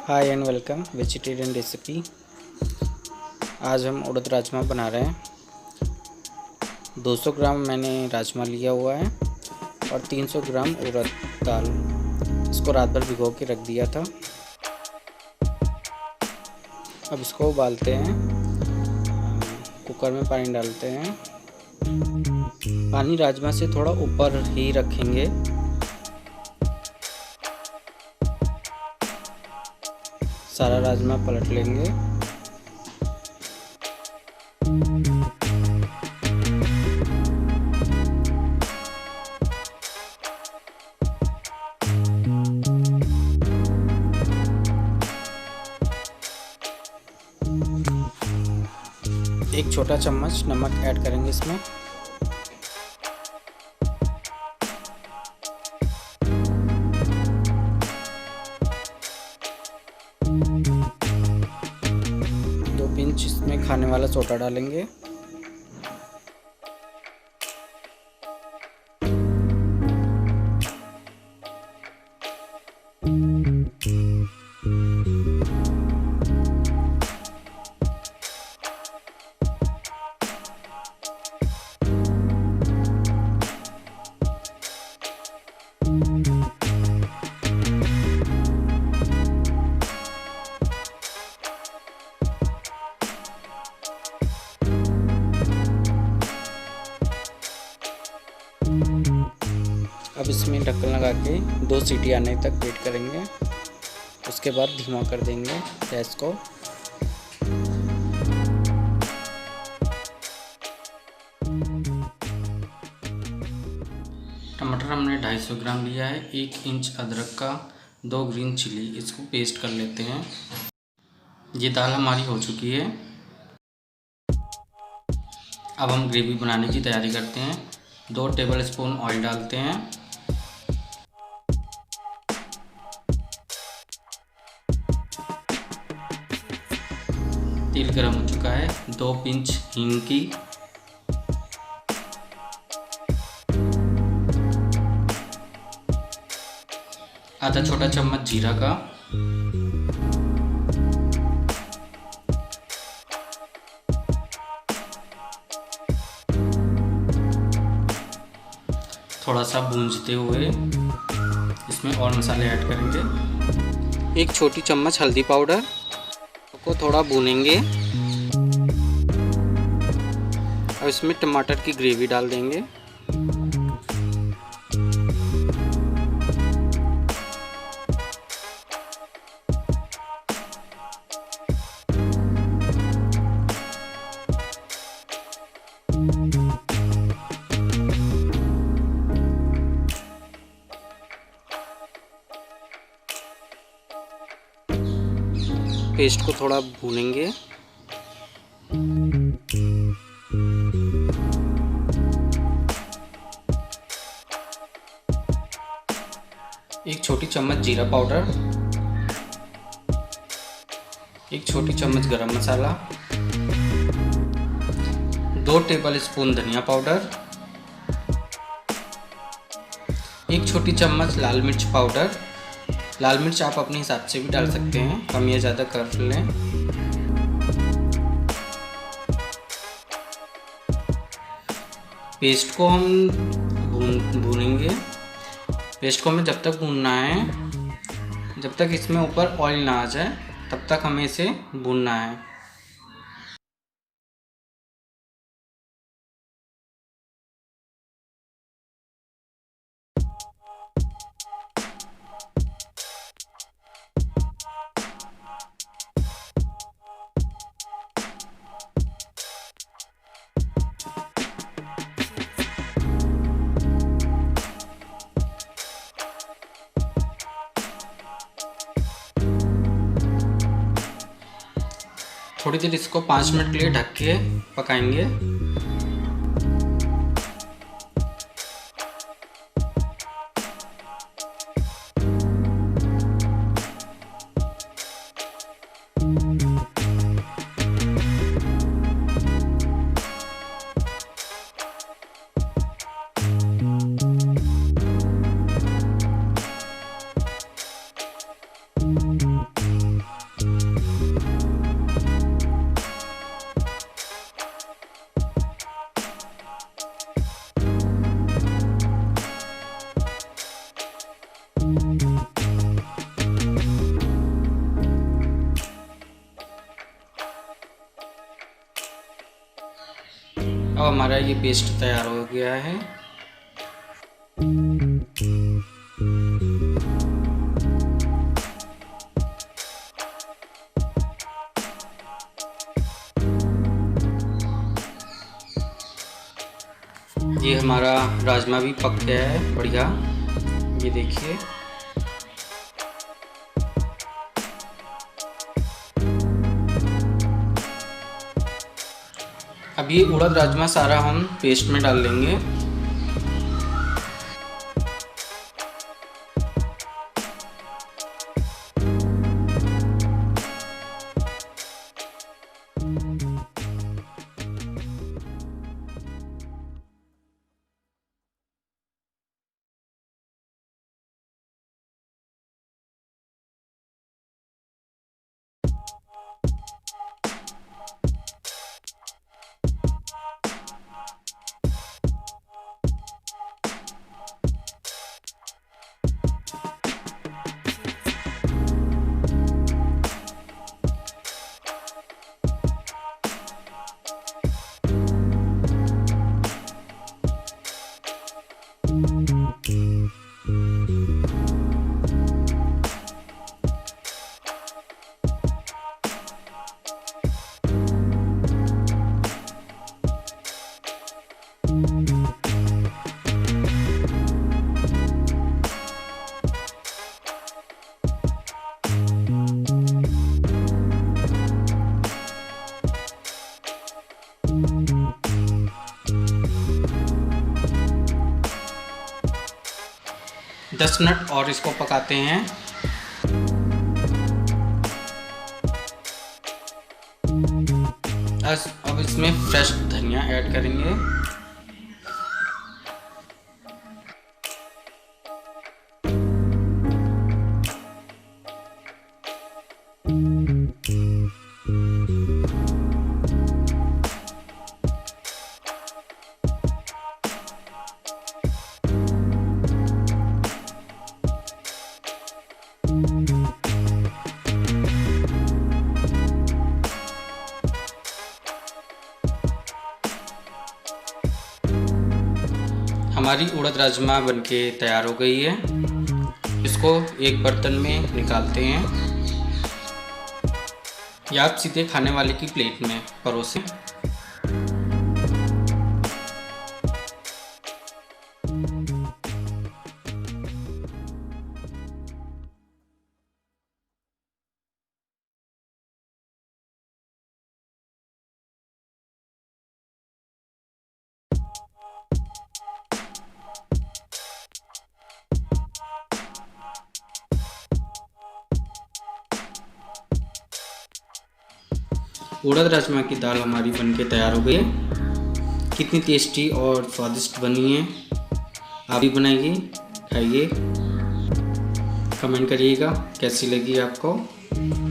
Hi and welcome vegetarian recipe. आज हम उड़द राजमा बना रहे हैं। 200 ग्राम मैंने राजमा लिया हुआ है और 300 ग्राम उड़द दाल। इसको रात भर भिगो के रख दिया था। अब इसको उबालते हैं। कुकर में पानी डालते हैं। पानी राजमा से थोड़ा ऊपर ही रखेंगे। सारा राजमा पलट लेंगे। एक छोटा चम्मच नमक ऐड करेंगे इसमें। पिंच इसमें खाने वाला सोडा डालेंगे। अब इसमें ढक्कन लगा के 2 सीटी आने तक वेट करेंगे। उसके बाद धीमा कर देंगे गैस को। टमाटर हमने 250 ग्राम लिया है। 1 इंच अदरक का, 2 ग्रीन चिली, इसको पेस्ट कर लेते हैं। ये दाल हमारी हो चुकी है। अब हम ग्रेवी बनाने की तैयारी करते हैं। 2 टेबलस्पून ऑयल डालते हैं। तेल गरम हो चुका है। 2 पिंच हींग की, आधा छोटा चम्मच जीरा का, थोड़ा सा भूंजते हुए इसमें और मसाले ऐड करेंगे। 1 छोटी चम्मच हल्दी पाउडर को थोड़ा भूनेंगे। अब इसमें टमाटर की ग्रेवी डाल देंगे। पेस्ट को थोड़ा भूनेंगे। एक छोटी चम्मच जीरा पाउडर, 1 छोटी चम्मच गरम मसाला, 2 टेबलस्पून धनिया पाउडर, 1 छोटी चम्मच लाल मिर्च पाउडर। लाल मिर्च आप अपने हिसाब से भी डाल सकते हैं, कम या ज़्यादा कर लें। पेस्ट को हम भूनेंगे। पेस्ट को हमें जब तक भूनना है जब तक इसमें ऊपर ऑयल ना आ जाए, तब तक हमें इसे भूनना है। थोड़ी देर इसको 5 मिनट के लिए ढक के पकाएंगे। हमारा ये पेस्ट तैयार हो गया है। ये हमारा राजमा भी पक गया है बढ़िया, ये देखिए। अब ये उड़द राजमा सारा हम पेस्ट में डाल लेंगे। दस मिनट और इसको पकाते हैं। अब इसमें फ्रेश धनिया ऐड करेंगे। हमारी उड़द राजमा बनके तैयार हो गई है। इसको एक बर्तन में निकालते हैं या आप सीधे खाने वाले की प्लेट में परोसें। उड़द राजमा की दाल हमारी बनके तैयार हो गई है। कितनी टेस्टी और स्वादिष्ट बनी है। आप भी बनाइए, खाइए, कमेंट करिएगा कैसी लगी आपको।